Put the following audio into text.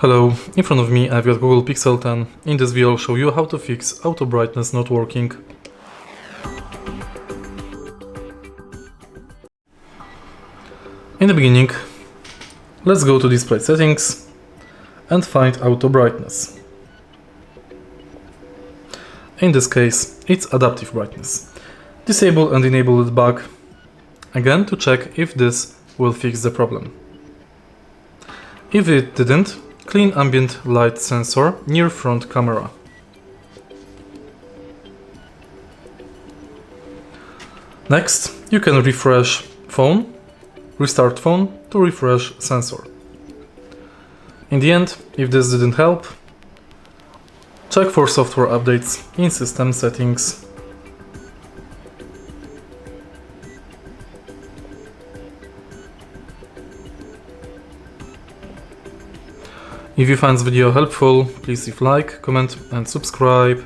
Hello, in front of me I've got Google Pixel 10. In this video I'll show you how to fix auto brightness not working. In the beginning, let's go to display settings and find auto brightness. In this case, it's adaptive brightness. Disable and enable it back again to check if this will fix the problem. If it didn't, clean ambient light sensor near front camera. Next, you can refresh phone, restart phone to refresh sensor. In the end, if this didn't help, check for software updates in system settings. If you find this video helpful, please leave like, comment and subscribe.